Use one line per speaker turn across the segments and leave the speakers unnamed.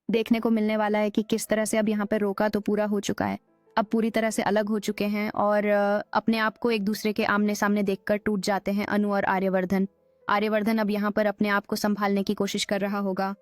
देखने को मिलने वाला है कि किस तरह से अब यहाँ पर रोका तो पूरा हो चुका है। अब पूरी तरह से अलग हो चुके हैं और अपने आप को एक दूसरे के आमने सामने देखकर टूट जाते हैं अनु और आर्यवर्धन। आर्यवर्धन अब यहाँ पर अपने आप को संभालने की कोशिश कर रहा होगा।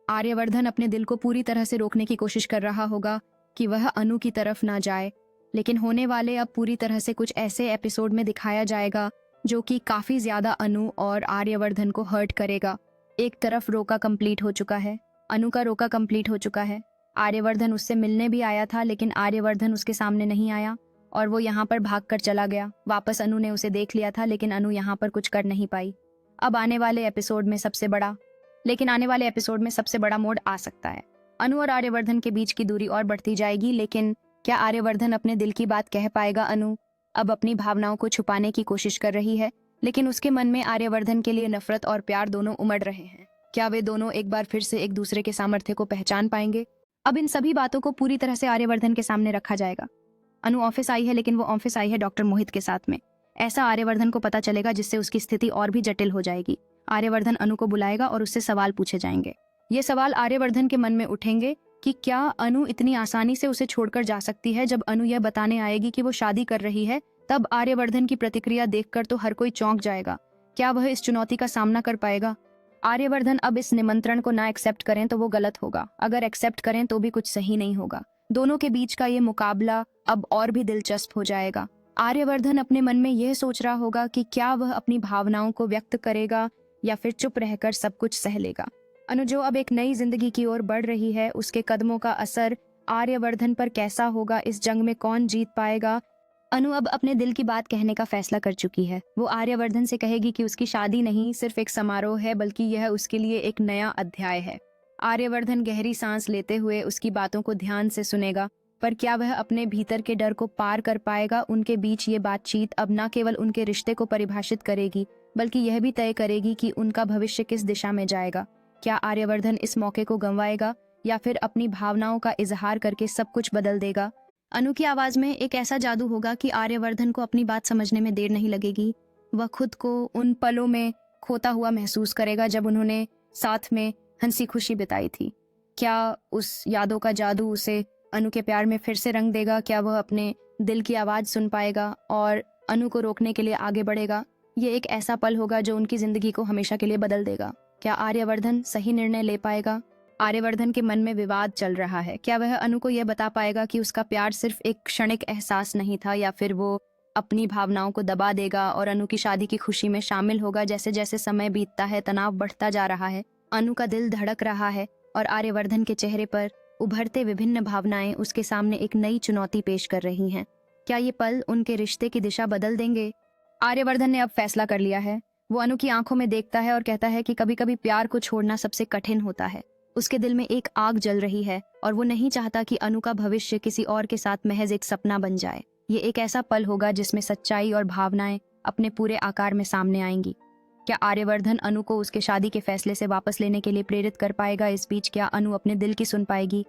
आर्यवर्धन अपने दिल को पूरी तरह से रोकने की कोशिश कर रहा होगा कि वह अनु की तरफ ना जाए। लेकिन होने वाले अब पूरी तरह से कुछ ऐसे एपिसोड में दिखाया जाएगा जो कि काफी ज्यादा अनु और आर्यवर्धन को हर्ट करेगा। एक तरफ रोका कंप्लीट हो चुका है, अनु का रोका कंप्लीट हो चुका है। आर्यवर्धन उससे मिलने भी आया था लेकिन आर्यवर्धन उसके सामने नहीं आया और वो यहाँ पर भागकर चला गया। वापस अनु ने उसे देख लिया था लेकिन अनु यहाँ पर कुछ कर नहीं पाई। अब आने वाले एपिसोड में सबसे बड़ा मोड़ आ सकता है। अनु और आर्यवर्धन के बीच की दूरी और बढ़ती जाएगी, लेकिन क्या आर्यवर्धन अपने दिल की बात कह पाएगा? अनु अब अपनी भावनाओं को छुपाने की कोशिश कर रही है लेकिन उसके मन में आर्यवर्धन के लिए नफरत और प्यार दोनों उमड़ रहे हैं। क्या वे दोनों एक बार फिर से एक दूसरे के सामर्थ्य को पहचान पाएंगे? अब इन सभी बातों को पूरी तरह से आर्यवर्धन के सामने रखा जाएगा। अनु ऑफिस आई है लेकिन वो ऑफिस आई है डॉक्टर मोहित के साथ में। ऐसा आर्यवर्धन को पता चलेगा जिससे उसकी स्थिति और भी जटिल हो जाएगी। आर्यवर्धन अनु को बुलाएगा और उससे सवाल पूछे जाएंगे। ये सवाल आर्यवर्धन के मन में उठेंगे कि क्या अनु इतनी आसानी से उसे छोड़कर जा सकती है। जब अनु यह बताने आएगी कि वो शादी कर रही है तब आर्यवर्धन की प्रतिक्रिया देखकर तो हर कोई चौंक जाएगा। क्या वह इस चुनौती का सामना कर पाएगा? आर्यवर्धन अब इस निमंत्रण को ना एक्सेप्ट करें तो वो गलत होगा, अगर एक्सेप्ट करें तो भी कुछ सही नहीं होगा। दोनों के बीच का ये मुकाबला अब और भी दिलचस्प हो जाएगा। आर्यवर्धन अपने मन में यह सोच रहा होगा कि क्या वह अपनी भावनाओं को व्यक्त करेगा या फिर चुप रहकर सब कुछ सह लेगा। अनु जो अब एक नई जिंदगी की ओर बढ़ रही है, उसके कदमों का असर आर्यवर्धन पर कैसा होगा? इस जंग में कौन जीत पाएगा? अनु अब अपने दिल की बात कहने का फैसला कर चुकी है। वो आर्यवर्धन से कहेगी कि उसकी शादी नहीं सिर्फ एक समारोह है, बल्कि यह उसके लिए एक नया अध्याय है। आर्यवर्धन गहरी सांस लेते हुए उसकी बातों को ध्यान से सुनेगा, पर क्या वह अपने भीतर के डर को पार कर पाएगा? उनके बीच ये बातचीत अब न केवल उनके रिश्ते को परिभाषित करेगी बल्कि यह भी तय करेगी कि उनका भविष्य किस दिशा में जाएगा। क्या आर्यवर्धन इस मौके को गंवाएगा या फिर अपनी भावनाओं का इजहार करके सब कुछ बदल देगा? अनु की आवाज में एक ऐसा जादू होगा कि आर्यवर्धन को अपनी बात समझने में देर नहीं लगेगी। वह खुद को उन पलों में खोता हुआ महसूस करेगा जब उन्होंने साथ में हंसी खुशी बिताई थी। क्या उस यादों का जादू उसे अनु के प्यार में फिर से रंग देगा? क्या वह अपने दिल की आवाज सुन पाएगा और अनु को रोकने के लिए आगे बढ़ेगा? ये एक ऐसा पल होगा जो उनकी जिंदगी को हमेशा के लिए बदल देगा। क्या आर्यवर्धन सही निर्णय ले पाएगा? आर्यवर्धन के मन में विवाद चल रहा है। क्या वह अनु को यह बता पाएगा कि उसका प्यार सिर्फ एक क्षणिक एहसास नहीं था, या फिर वो अपनी भावनाओं को दबा देगा और अनु की शादी की खुशी में शामिल होगा? जैसे जैसे समय बीतता है तनाव बढ़ता जा रहा है, अनु का दिल धड़क रहा है और आर्यवर्धन के चेहरे पर उभरते विभिन्न भावनाएं उसके सामने एक नई चुनौती पेश कर रही हैं। क्या ये पल उनके रिश्ते की दिशा बदल देंगे? आर्यवर्धन ने अब फैसला कर लिया है। वो अनु की आंखों में देखता है और कहता है कि कभी कभी प्यार को छोड़ना सबसे कठिन होता है। उसके दिल में एक आग जल रही है और वो नहीं चाहता कि अनु का भविष्य किसी और के साथ महज एक सपना बन जाए। ये एक ऐसा पल होगा जिसमें सच्चाई और भावनाएं अपने पूरे आकार में सामने आएंगी। क्या आर्यवर्धन अनु को उसके शादी के फैसले से वापस लेने के लिए प्रेरित कर पाएगा? इस बीच क्या अनु अपने दिल की सुन पाएगी?